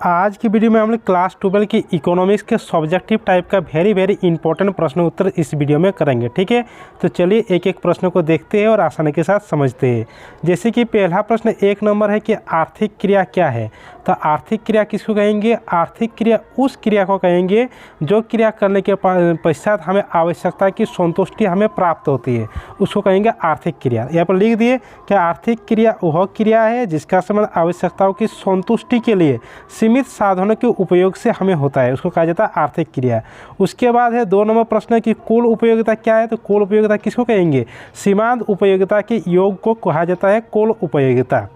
आज की वीडियो में हम लोग क्लास 12 की इकोनॉमिक्स के सब्जेक्टिव टाइप का वेरी इंपॉर्टेंट प्रश्न उत्तर इस वीडियो में करेंगे। ठीक है, तो चलिए एक एक प्रश्न को देखते हैं और आसानी के साथ समझते हैं। जैसे कि पहला प्रश्न 1 नंबर है कि आर्थिक क्रिया क्या है। तो आर्थिक क्रिया किसको कहेंगे? आर्थिक क्रिया उस क्रिया को कहेंगे जो क्रिया करने के पश्चात हमें आवश्यकता की संतुष्टि हमें प्राप्त होती है, उसको कहेंगे आर्थिक क्रिया। यहाँ पर लिख दिए कि आर्थिक क्रिया वह क्रिया है जिसका संबंध आवश्यकताओं की संतुष्टि के लिए सीमित साधनों के उपयोग से हमें होता है, उसको कहा जाता है आर्थिक क्रिया। उसके बाद है 2 नंबर प्रश्न की कुल उपयोगिता क्या है। तो कुल उपयोगिता किसको कहेंगे? सीमांत उपयोगिता के योग को कहा जाता है कुल उपयोगिता।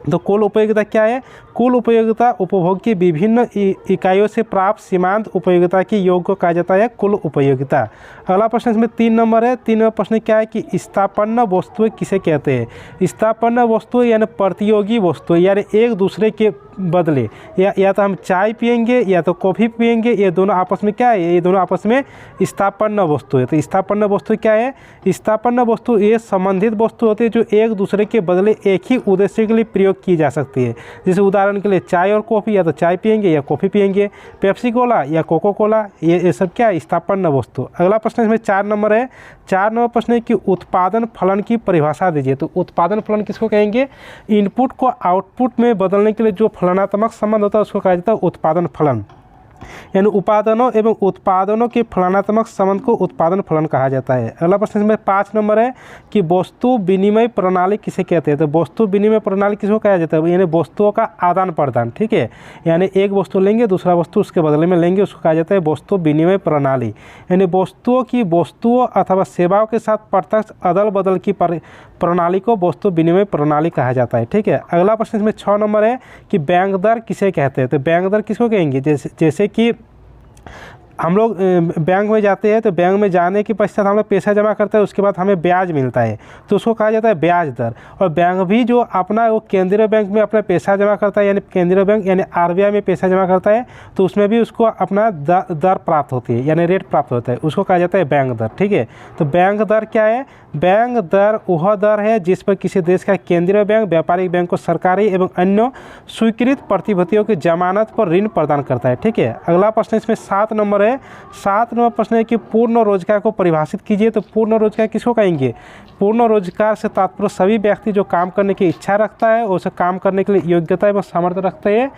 तो कुल उपयोगिता क्या है? कुल उपयोगिता उपभोग की विभिन्न इकाइयों से प्राप्त सीमांत उपयोगिता के योग को कहा जाता है कुल उपयोगिता। अगला प्रश्न इसमें 3 नंबर है। 3 नंबर प्रश्न क्या है कि स्थापन्न वस्तुएं किसे कहते हैं? स्थापन्न वस्तुएं यानी प्रतियोगी वस्तुएं, यानी एक दूसरे के बदले या तो हम चाय पियेंगे या तो कॉफ़ी पियेंगे, ये दोनों आपस में क्या है? ये दोनों आपस में स्थापन्न वस्तु है। तो स्थापन्न वस्तु क्या है? स्थापन्न वस्तु ये संबंधित वस्तु होती है जो एक दूसरे के बदले एक ही उद्देश्य के लिए प्रयोग की जा सकती है। जैसे उदाहरण के लिए चाय और कॉफ़ी, या तो चाय पियेंगे या कॉफ़ी पियेंगे, पेप्सी कोला या कोको कोला, ये सब क्या है? स्थापन्न वस्तु। अगला प्रश्न इसमें 4 नंबर है। 4 नंबर प्रश्न है कि उत्पादन फलन की परिभाषा दीजिए। तो उत्पादन फलन किसको कहेंगे? इनपुट को आउटपुट में बदलने के लिए जो फलनात्मक संबंध होता है उसको कहा जाता है उत्पादन फलन, यानी उपादानों एवं उत्पादनों के फलनात्मक संबंध को उत्पादन फलन कहा जाता है। अगला प्रश्न इसमें 5 नंबर है कि वस्तु विनिमय प्रणाली किसे कहते हैं। तो वस्तु विनिमय प्रणाली किसको कहा जाता है? यानी वस्तुओं का आदान प्रदान। ठीक है, यानी एक वस्तु लेंगे दूसरा वस्तु उसके बदले में लेंगे, उसको कहा जाता है वस्तु विनिमय प्रणाली। यानी वस्तुओं की वस्तुओं अथवा सेवाओं के साथ प्रत्यक्ष अदल बदल की प्रणाली को वस्तु विनिमय प्रणाली कहा जाता है। ठीक है, अगला प्रश्न इसमें 6 नंबर है कि बैंक दर किसे कहते हैं। तो बैंक दर किसको कहेंगे? जैसे कि हम लोग बैंक में जाते हैं तो बैंक में जाने के पश्चात हम लोग पैसा जमा करते हैं, उसके बाद हमें ब्याज मिलता है, तो उसको कहा जाता है ब्याज दर। और बैंक भी जो अपना वो केंद्रीय बैंक में अपना पैसा जमा करता है, यानी केंद्रीय बैंक यानी RBI में पैसा जमा करता है, तो उसमें भी उसको अपना दर प्राप्त होती है, यानी रेट प्राप्त होता है, उसको कहा जाता है बैंक दर। ठीक है, तो बैंक दर क्या है? बैंक दर वह दर है जिस पर किसी देश का केंद्रीय बैंक व्यापारिक बैंक को सरकारी एवं अन्य स्वीकृत प्रतिभूतियों की जमानत पर ऋण प्रदान करता है। ठीक है, अगला प्रश्न इसमें 7 नंबर है। 7 नंबर प्रश्न है कि पूर्ण रोजगार को परिभाषित कीजिए। तो पूर्ण रोजगार किसको कहेंगे? पूर्ण रोजगार से तात्पर्य सभी व्यक्ति जो काम करने की इच्छा रखता है, उसे काम करने के लिए योग्यता एवं सामर्थ्य रखते हैं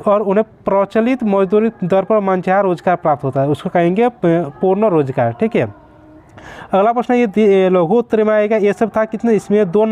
और उन्हें प्रचलित मजदूरी दर पर मनचाहा रोजगार प्राप्त होता है, उसको कहेंगे पूर्ण रोजगार। ठीक है, अगला प्रश्न ये लघु उत्तर में आएगा। ये सब था कितने? इसमें 2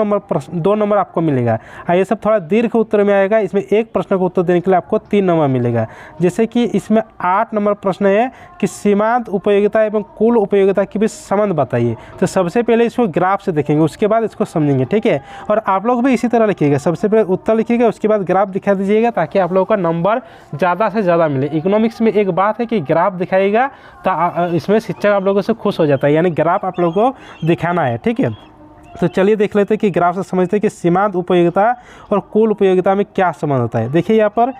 नंबर आपको मिलेगा। ये सब थोड़ा दीर्घ उत्तर में आएगा, इसमें एक प्रश्न का उत्तर देने के लिए आपको 3 नंबर मिलेगा। जैसे कि इसमें 8 नंबर प्रश्न है कि सीमांत उपयोगिता एवं कुल उपयोगिता के बीच संबंध बताइए। तो सबसे पहले इसको ग्राफ से देखेंगे, उसके बाद इसको समझेंगे। ठीक है, और आप लोग भी इसी तरह लिखिएगा, सबसे पहले उत्तर लिखिएगा, उसके बाद ग्राफ दिखा दीजिएगा ताकि आप लोगों का नंबर ज़्यादा से ज़्यादा मिले। इकोनॉमिक्स में एक बात है कि ग्राफ दिखाएगा तो इसमें शिक्षक आप लोगों से खुश हो जाता है, यानी ग्राफ आप लोगों को दिखाना है। ठीक है, तो चलिए देख लेते हैं कि ग्राफ से समझते हैं कि सीमांत उपयोगिता और कुल उपयोगिता में क्या संबंध होता है। देखिए यहाँ पर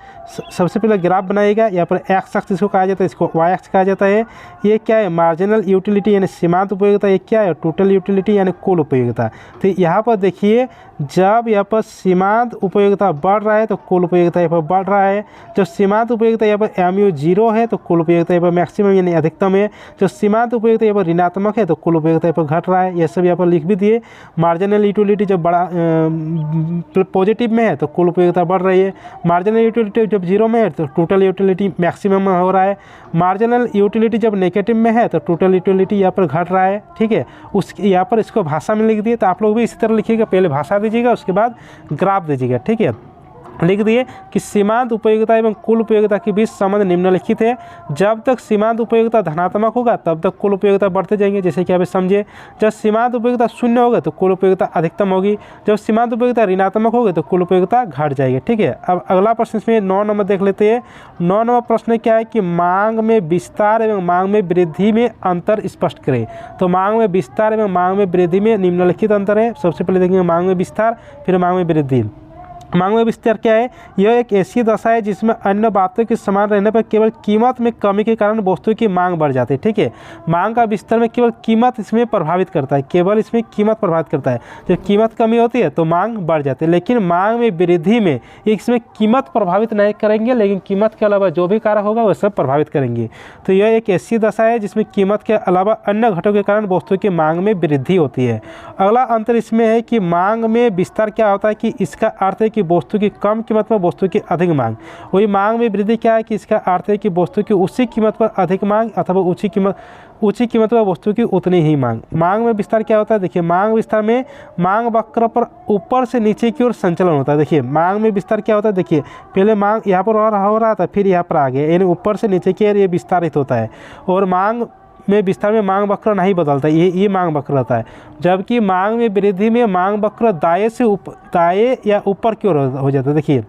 सबसे पहले ग्राफ बनाएगा। यहाँ पर एक्स अक्ष इसको कहा जाता है, इसको वाई अक्ष कहा जाता है। ये क्या है? मार्जिनल यूटिलिटी यानी सीमांत उपयोगिता। ये क्या है? टोटल यूटिलिटी यानी कुल उपयोगिता। तो यहाँ पर देखिए जब यहाँ पर सीमांत उपयोगिता बढ़ रहा है तो कुल उपयोगिता यहाँ पर बढ़ रहा है। जब सीमांत उपयोगिता यहाँ पर MU 0 है तो कुल उपयोगिता यहाँ पर मैक्सिमम यानी अधिकतम है। जो सीमांत उपयोगिता यहाँ पर ऋणात्मक है तो कुल उपयोगिता यहाँ पर घट रहा है। ये सब यहाँ पर लिख भी दिए। मार्जिनल यूटिलिटी जब बड़ा पॉजिटिव में है तो कुल उपयोगिता बढ़ रही है। मार्जिनल यूटिलिटी जब 0 में है तो टोटल यूटिलिटी मैक्सिमम में हो रहा है। मार्जिनल यूटिलिटी जब नेगेटिव में है तो टोटल यूटिलिटी यहाँ पर घट रहा है। ठीक है, उस यहाँ पर इसको भाषा में लिख दिए। तो आप लोग भी इसी तरह लिखिएगा, पहले भाषा दीजिएगा उसके बाद ग्राफ दीजिएगा। ठीक है, लिख दिए कि सीमांत उपयोगिता एवं कुल उपयोगिता के बीच संबंध निम्नलिखित है। जब तक सीमांत उपयोगिता धनात्मक होगा तब तक कुल उपयोगिता बढ़ते जाएंगे। जैसे कि अभी समझिए, जब सीमांत उपयोगिता 0 होगा तो कुल उपयोगिता अधिकतम होगी, जब सीमांत उपयोगिता ऋणात्मक होगी तो कुल उपयोगिता घट जाएगी। ठीक है, अब अगला प्रश्न इसमें 9 नंबर देख लेते हैं। 9 नंबर प्रश्न क्या है कि मांग में विस्तार एवं मांग में वृद्धि में अंतर स्पष्ट करें। तो मांग में विस्तार एवं मांग में वृद्धि में निम्नलिखित अंतर है। सबसे पहले देखेंगे मांग में विस्तार, फिर मांग में वृद्धि। मांग में विस्तार क्या है? यह एक ऐसी दशा है जिसमें अन्य बातों के समान रहने पर केवल कीमत में कमी के कारण वस्तुओं की मांग बढ़ जाती है। ठीक है, मांग का विस्तार में केवल कीमत इसमें प्रभावित करता है, केवल इसमें कीमत प्रभावित करता है। जब कीमत कमी होती है तो मांग बढ़ जाती है, लेकिन मांग में वृद्धि में इसमें कीमत प्रभावित नहीं करेंगे, लेकिन कीमत के अलावा जो भी कारक होगा वह सब प्रभावित करेंगे। तो यह एक ऐसी दशा है जिसमें कीमत के अलावा अन्य घटकों के कारण वस्तुओं की मांग में वृद्धि होती है। अगला अंतर इसमें है कि मांग में विस्तार क्या होता है कि इसका अर्थ है कि वस्तु की कम कीमत पर वस्तु की अधिक मांग। वही मांग में वृद्धि क्या है कि इसका अर्थ है कि वस्तु की उसी कीमत पर अधिक मांग अथवा ऊंची कीमत पर वस्तु की उतनी ही मांग। मांग में विस्तार क्या होता है? देखिए, मांग विस्तार में मांग वक्र पर ऊपर से नीचे की ओर संचलन होता है। देखिए, मांग में विस्तार क्या होता है? देखिए, पहले मांग यहाँ पर हो रहा था, फिर यहाँ पर आ गया, यानी ऊपर से नीचे की ओर ये विस्तारित होता है। और मांग में विस्तार में मांग वक्र नहीं बदलता, ये मांग वक्र रहता है। जबकि मांग में वृद्धि में मांग वक्र दाएं या ऊपर की ओर हो जाता है। देखिए,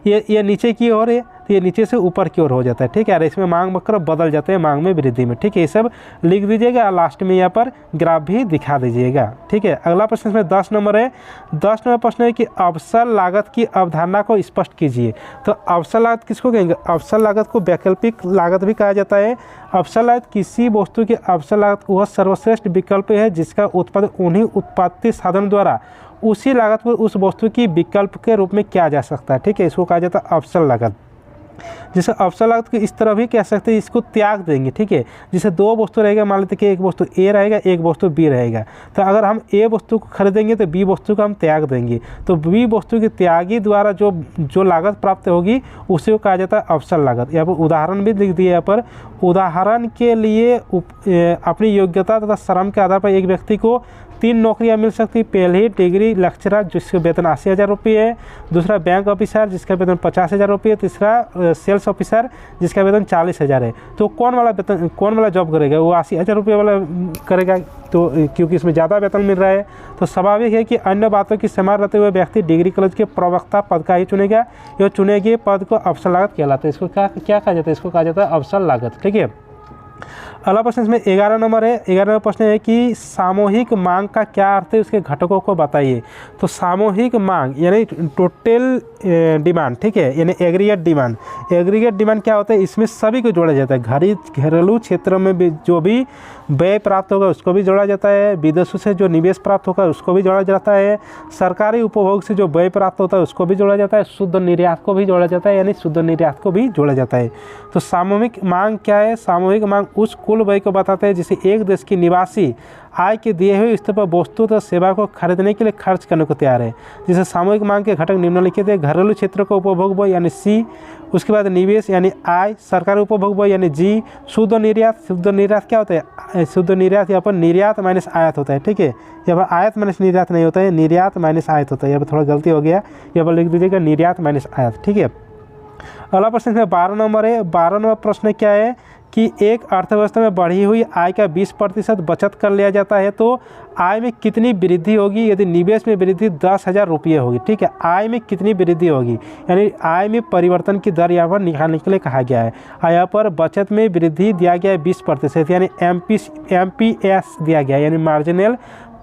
ये नीचे की ओर है तो ये नीचे से ऊपर की ओर हो जाता है। ठीक है, इसमें मांग वक्र बदल जाते हैं मांग में वृद्धि में। ठीक है, ये सब लिख दीजिएगा, लास्ट में यहाँ पर ग्राफ भी दिखा दीजिएगा। ठीक है, अगला प्रश्न इसमें 10 नंबर है। 10 नंबर प्रश्न है कि अवसर लागत की अवधारणा को स्पष्ट कीजिए। तो अवसर लागत किसको कहेंगे? अवसर लागत को वैकल्पिक लागत भी कहा जाता है। अवसर लागत किसी वस्तु की अवसर लागत वह सर्वश्रेष्ठ विकल्प है जिसका उत्पादन उन्हीं उत्पादन साधन द्वारा उसी लागत पर उस वस्तु की विकल्प के रूप में किया जा सकता है। ठीक है, इसको कहा जाता है अवसर लागत। जैसे अवसर लागत को इस तरह भी कह सकते हैं, इसको त्याग देंगे। ठीक है, जैसे दो वस्तु रहेगा, मान लेते कि एक वस्तु ए रहेगा, एक वस्तु बी रहेगा। तो अगर हम ए वस्तु को खरीदेंगे तो बी वस्तु को हम त्याग देंगे, तो बी वस्तु के त्यागी द्वारा जो लागत प्राप्त होगी उसे को कहा जाता है अवसर लागत। यहाँ पर उदाहरण भी लिख दिए। यहाँ पर उदाहरण के लिए अपनी योग्यता तथा श्रम के आधार पर एक व्यक्ति को 3 नौकरियां मिल सकती। पहली डिग्री लेक्चरर जिसका वेतन 80,000 रुपये है, दूसरा बैंक ऑफिसर जिसका वेतन 50,000 रुपये, तीसरा सेल्स ऑफिसर जिसका वेतन 40,000 है। तो कौन वाला जॉब करेगा? वो 80,000 रुपये वाला करेगा, तो क्योंकि इसमें ज़्यादा वेतन मिल रहा है। तो स्वाभाविक है कि अन्य बातों की समान रहते हुए व्यक्ति डिग्री कॉलेज के प्रवक्ता पद का ही चुनेगा। यह चुने गए पद को अवसर लागत कहलाता है। इसको क्या कहा जाता है? इसको कहा जाता है अवसर लागत। ठीक है, अगला प्रश्न इसमें 11 नंबर है। 11 प्रश्न है कि सामूहिक मांग का क्या अर्थ है, उसके घटकों को बताइए। तो सामूहिक मांग यानी टोटल डिमांड। ठीक है, यानी एग्रीगेट डिमांड। एग्रीगेट डिमांड क्या होता है? इसमें सभी को जोड़ा जाता है। घरेलू क्षेत्रों में भी जो भी व्यय प्राप्त होगा उसको भी जोड़ा जाता है, विदेशों से जो निवेश प्राप्त होगा उसको भी जोड़ा जाता है, सरकारी उपभोग से जो व्यय प्राप्त होता है उसको भी जोड़ा जाता है, शुद्ध निर्यात को भी जोड़ा जाता है, यानी शुद्ध निर्यात को भी जोड़ा जाता है। तो सामूहिक मांग क्या है? सामूहिक मांग उस कुल व्यय को बताते हैं जिसे एक देश की निवासी आय के दिए हुए स्तर पर वस्तु तथा सेवा को खरीदने के लिए खर्च करने को तैयार है। जैसे सामूहिक मांग के घटक निम्नलिखित है। घरेलू क्षेत्र को उपभोग व्यय यानी सी, उसके बाद निवेश यानी आई, सरकारी उपभोग व्यय यानी जी, शुद्ध निर्यात। शुद्ध निर्यात क्या होता है? शुद्ध निर्यात यहाँ पर निर्यात माइनस आयात होता है। ठीक है, यहाँ पर आयात माइनस निर्यात नहीं होता है, निर्यात माइनस आयात होता है। यहाँ पर थोड़ा गलती हो गया, यहाँ पर लिख दीजिएगा निर्यात माइनस आयात। ठीक है, अगला प्रश्न इसमें 12 नंबर है। 12 नंबर प्रश्न क्या है कि एक अर्थव्यवस्था में बढ़ी हुई आय का 20% बचत कर लिया जाता है तो आय में कितनी वृद्धि होगी? यदि निवेश में वृद्धि 10,000 रुपये होगी। ठीक है, आय में कितनी वृद्धि होगी, यानी आय में परिवर्तन की दर यहाँ पर निकालने के लिए कहा गया है। यहाँ पर बचत में वृद्धि दिया गया है 20%, यानी MPS दिया गया है, यानी मार्जिनल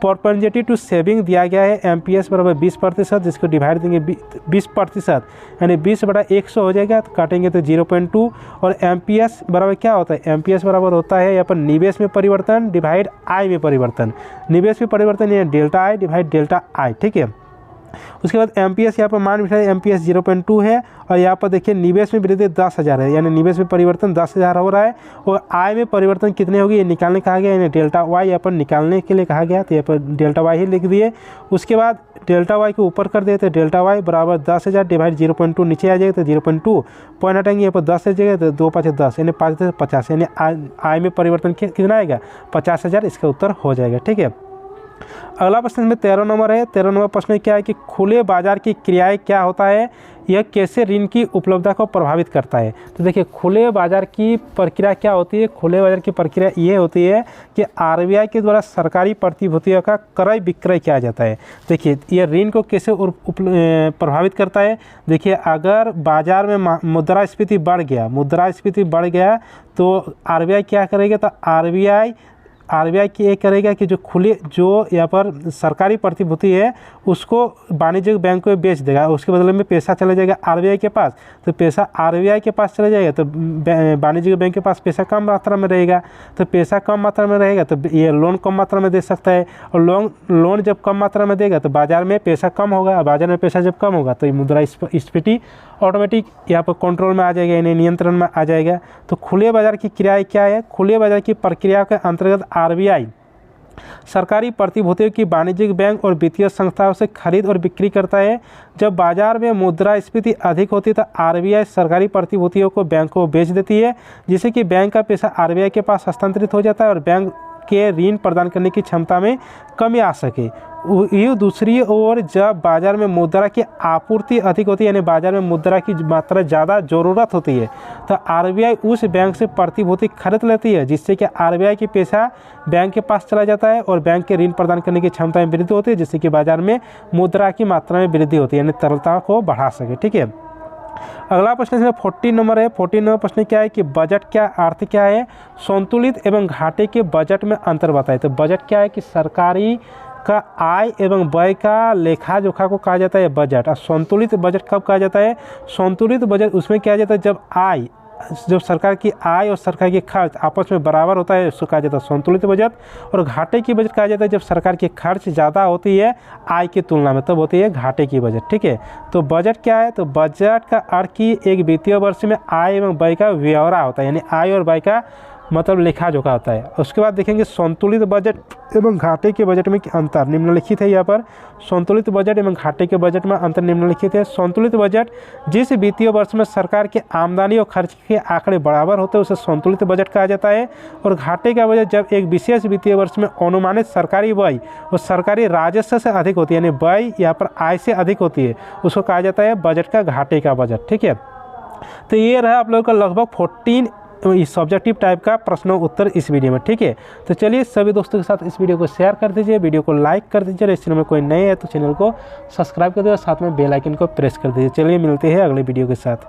परपेंडिटी टू सेविंग दिया गया है। MPS बराबर 20%, जिसको डिवाइड देंगे 20%, यानी 20/100 हो जाएगा, तो काटेंगे तो 0.2। और MPS बराबर क्या होता है? MPS बराबर होता है यहाँ पर निवेश में परिवर्तन डिवाइड आय में परिवर्तन। निवेश में परिवर्तन यानी डेल्टा आई डिवाइड डेल्टा आई। ठीक है, उसके बाद MPS यहाँ पर मान बिठा MPS 0.2 है, और यहाँ पर देखिए निवेश में वृद्धि 10,000 है, यानी निवेश में परिवर्तन 10,000 हो रहा है, और आय में परिवर्तन कितने होगी ये निकालने कहा गया, यानी डेल्टा वाई यहाँ पर निकालने के लिए कहा गया, तो यहाँ पर डेल्टा वाई ही लिख दिए। उसके बाद डेल्टा वाई को ऊपर कर दिए तो डेल्टा वाई बराबर 10,000 डिवाइड 0.2 नीचे आ जाएगा, तो 0.2 पॉइंट हटाएंगे यहाँ पर 10 जगह, तो 2 5 10 यानी 5 50, यानी आय में परिवर्तन कितना आएगा? 50,000, इसका उत्तर हो जाएगा। ठीक है, अगला प्रश्न में 13 नंबर है। 13 नंबर प्रश्न क्या है कि खुले बाजार की क्रियाएं क्या होता है, यह कैसे ऋण की उपलब्धता को प्रभावित करता है। तो देखिए खुले बाजार की प्रक्रिया क्या होती है? खुले बाजार की प्रक्रिया ये होती है कि RBI के द्वारा सरकारी प्रतिभूतियों का क्रय विक्रय किया जाता है। देखिए ये ऋण को कैसे प्रभावित करता है? देखिए अगर बाजार में मुद्रास्फीति बढ़ गया तो RBI क्या करेगा? तो RBI आरबीआई की ये करेगा कि जो खुले जो यहाँ पर सरकारी प्रतिभूति है उसको वाणिज्यिक बैंक को बेच देगा, उसके बदले में पैसा चला जाएगा आरबीआई के पास। तो पैसा आरबीआई के पास चला जाएगा तो वाणिज्यिक बैंक के पास पैसा कम मात्रा में रहेगा, तो पैसा कम मात्रा में रहेगा तो ये लोन कम मात्रा में दे सकता है, और लोन जब कम मात्रा में देगा तो बाजार में पैसा कम होगा, बाजार में पैसा जब कम होगा तो मुद्रास्फीति ऑटोमेटिक यहाँ पर कंट्रोल में आ जाएगा, यानी नियंत्रण में आ जाएगा। तो खुले बाजार की क्रियाएं क्या है? खुले बाजार की प्रक्रिया के अंतर्गत आरबीआई सरकारी प्रतिभूतियों की वाणिज्यिक बैंक और वित्तीय संस्थाओं से खरीद और बिक्री करता है। जब बाजार में मुद्रास्फीति अधिक होती है तो आरबीआई सरकारी प्रतिभूतियों को बैंक को बेच देती है, जिससे कि बैंक का पैसा आरबीआई के पास हस्तांतरित हो जाता है और बैंक के ऋण प्रदान करने की क्षमता में कमी आ सके। ये दूसरी ओर जब बाजार में मुद्रा की आपूर्ति अधिक होती है, यानी बाजार में मुद्रा की मात्रा ज़्यादा ज़रूरत होती है, तो आरबीआई उस बैंक से प्रतिभूति खरीद लेती है, जिससे कि आरबीआई की पैसा बैंक के पास चला जाता है और बैंक के ऋण प्रदान करने की क्षमता में वृद्धि होती है, जिससे कि बाजार में मुद्रा की मात्रा में वृद्धि होती है, यानी तरलता को बढ़ा सके। ठीक है, अगला प्रश्न इसमें 14 नंबर है। 14 नंबर प्रश्न क्या है कि बजट क्या अर्थ क्या है? संतुलित एवं घाटे के बजट में अंतर बताए। तो बजट क्या है कि सरकारी का आय एवं व्यय का लेखा जोखा को कहा जाता है बजट। और संतुलित बजट कब कहा जाता है? संतुलित बजट उसमें क्या जाता है जब सरकार की आय और सरकार के खर्च आपस में बराबर होता है, उसको कहा जाता है संतुलित बजट। और घाटे की बजट कहा जाता है जब सरकार की खर्च ज़्यादा होती है आय की तुलना में, तब होती है घाटे की बजट। ठीक है, तो बजट क्या है? तो बजट का अर्थ कि एक वित्तीय वर्ष में आय एवं व्यय का ब्यौरा होता है, यानी आय और व्यय का मतलब लेखा जोखा होता है। उसके बाद देखेंगे संतुलित बजट एवं घाटे के बजट में अंतर निम्नलिखित है। यहाँ पर संतुलित बजट एवं घाटे के बजट में अंतर निम्नलिखित है। संतुलित बजट जिस वित्तीय वर्ष में सरकार के आमदनी और खर्च के आंकड़े बराबर होते हैं उसे संतुलित बजट कहा जाता है। और घाटे का बजट जब एक विशेष वित्तीय वर्ष में अनुमानित सरकारी व्यय और सरकारी राजस्व से अधिक होती है, यानी व्यय यहाँ पर आय से अधिक होती है, उसको कहा जाता है बजट का घाटे का बजट। ठीक है, तो ये रहा आप लोगों का लगभग 14 इस सब्जेक्टिव टाइप का प्रश्न उत्तर इस वीडियो में। ठीक है, तो चलिए सभी दोस्तों के साथ इस वीडियो को शेयर कर दीजिए, वीडियो को लाइक कर दीजिए। इस चैनल में कोई नए है तो चैनल को सब्सक्राइब कर दीजिए और साथ में बेल आइकन को प्रेस कर दीजिए। चलिए मिलते हैं अगले वीडियो के साथ।